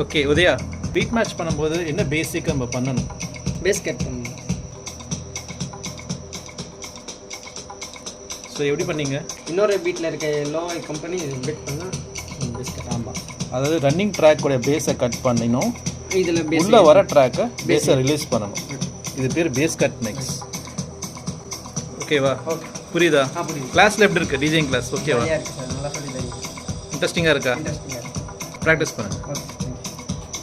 Okay Udaya, beat match பண்ணும்போது என்ன பேசிக்காக நம்ம பண்ணணும்? பேஸ் கட் பண்ணணும். ஸோ எப்படி பண்ணீங்க? இன்னொரு பீட்டில் இருக்க லோ கம்பெனி பெட் பண்ணால் பேஸ் கட். ஆமாம், அதாவது ரன்னிங் ட்ராக்கோட பேஸை கட் பண்ணினோம், இதில் உள்ளே வர ட்ராக்கை பேஸை ரிலீஸ் பண்ணணும். இது பேர் பேஸ் கட் மிக்ஸ். ஓகேவா? ஓகே, புரியுதா? புரியுது. கிளாஸில் எப்படி இருக்குது டிஜிங் கிளாஸ்? ஓகேவா? நல்லா சொல்லி தரீங்க. இன்ட்ரெஸ்டிங்காக இருக்கா? இன்ட்ரெஸ்டிங்காக. ப்ராக்டிஸ் பண்ணுங்கள். ஓகே.